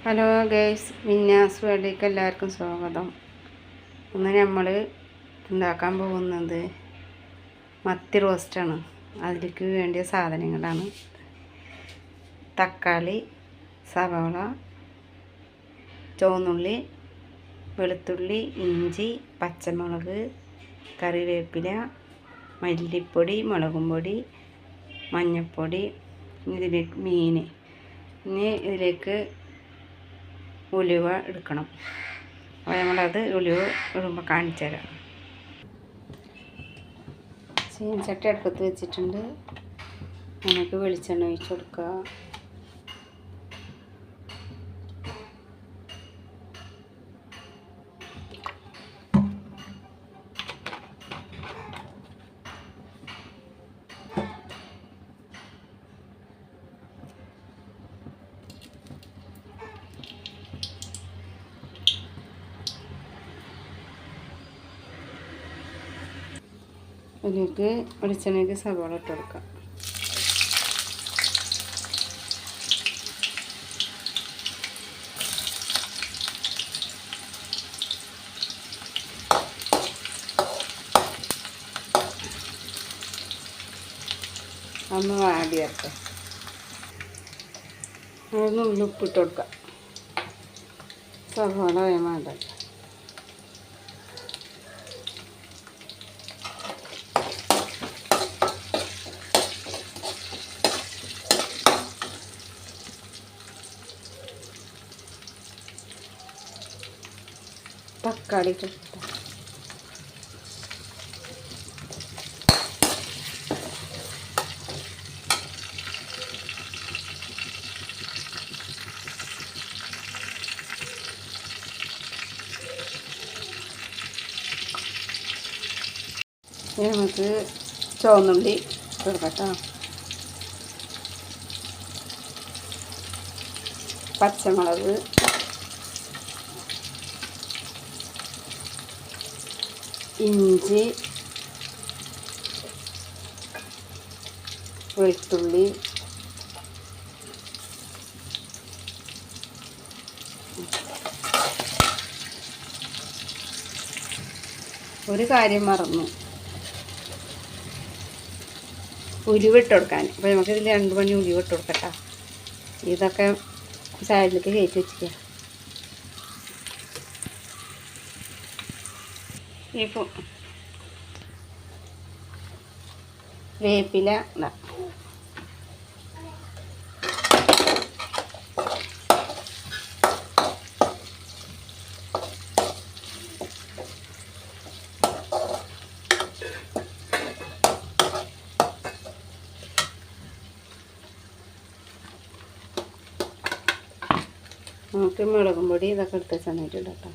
Hello guys, മിന്നാസ് വേൾഡിലേക്ക് എല്ലാവർക്കും സ്വാഗതം. ഇന്ന് നമ്മൾ ഉണ്ടാക്കാൻ പോകുന്നത് മത്തി റോസ്റ്റാണ്. അതിലേക്ക് വേണ്ടിയ സാധനങ്ങളാണ് തക്കാളി, സവാള, ചുവന്നുള്ളി, വെളുത്തുള്ളി, ഇഞ്ചി, പച്ചമുളക്, കറിവേപ്പില, മല്ലിപ്പൊടി, മുളകും പൊടി, മഞ്ഞൾപ്പൊടി. ഇതിലേക്ക് ഇതിലേക്ക് ഉലുവ എടുക്കണം. അപ്പോൾ നമ്മളത് ഉലുവ ഇടുമ്പോൾ കാണിച്ചു തരാം. ചീനച്ചട്ടി അടുപ്പത്ത് വെച്ചിട്ടുണ്ട്. നമുക്ക് വെളിച്ചെണ്ണ ഒഴിച്ച് കൊടുക്കുക. അതിലേക്ക് വെളിച്ചെണ്ണയ്ക്ക് സവാള ഇട്ട് കൊടുക്കാം. ഒന്ന് വാടി വരട്ടെ. അതൊന്ന് ഉള്ളിപ്പിട്ട് കൊടുക്കാം. സവാള വേണ്ട. തക്കാളി ഇട്ട് നമുക്ക് ചുവന്നുള്ളി കൊടുക്കട്ടോ. പച്ചമുളക്, ഇഞ്ചി, വെളുത്തുള്ളി, ഒരു കാര്യം മറന്നു, ഉലുവിട്ട് കൊടുക്കാൻ. അപ്പോൾ നമുക്കിതിൽ 2 മണി ഉലുവിട്ട് കൊടുക്കട്ടോ. ഇതൊക്കെ സൈഡിലേക്ക് കയറ്റി വെച്ചിരിക്കുക. ഇപ്പോൾ വേപ്പില നമുക്ക് മുളകും പൊടി ഇതൊക്കെ എടുത്ത് ചെന്നിട്ടുണ്ട് കേട്ടോ.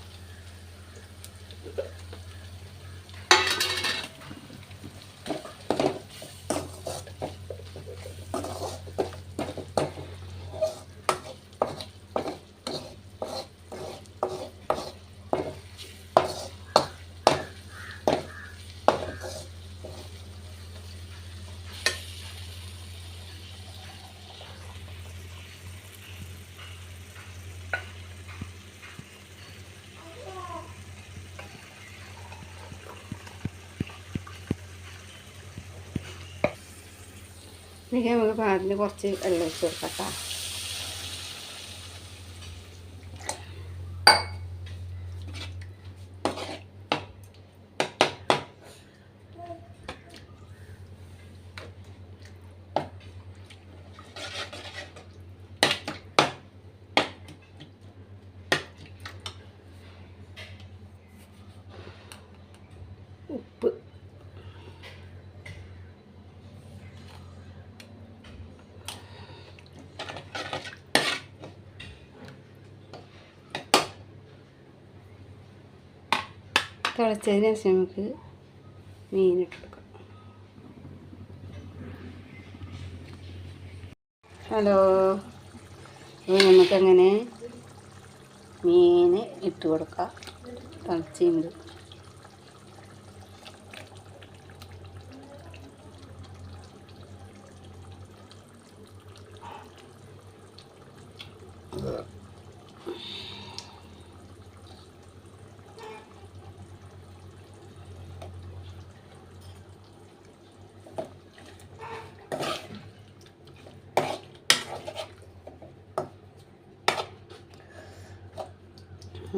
ഇനി നമുക്ക് പാലിന് കുറച്ച് വെള്ളം ഒഴിച്ച് കൊടുക്കാം. ഉപ്പ്, തിളച്ചതിന് ശേഷം നമുക്ക് മീനിട്ട് കൊടുക്കാം. ഹലോ, നമുക്കങ്ങനെ മീൻ ഇട്ട് കൊടുക്കാം. തിളച്ചുണ്ട്.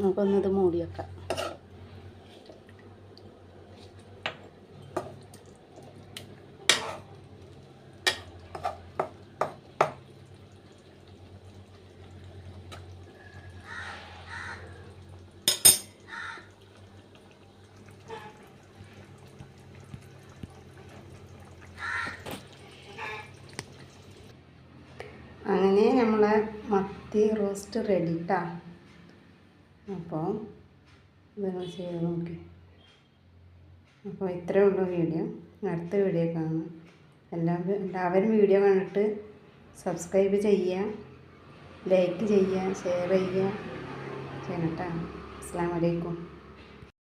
നമുക്കൊന്നത് മൂടി വെക്കാം. അങ്ങനെ നമ്മളെ മത്തി റോസ്റ്റ് റെഡി ട്ടാ. അപ്പോൾ ഇതൊന്ന് ചെയ്ത് നോക്കി. അപ്പോൾ ഇത്രയേ ഉള്ളൂ വീഡിയോ. അടുത്ത വീഡിയോ കാണാം. എല്ലാവരും വീഡിയോ കണ്ടിട്ട് സബ്സ്ക്രൈബ് ചെയ്യുക, ലൈക്ക് ചെയ്യുക, ഷെയർ ചെയ്യുക ചെയ്യണം കേട്ടോ. അസ്സലാമു അലൈക്കും.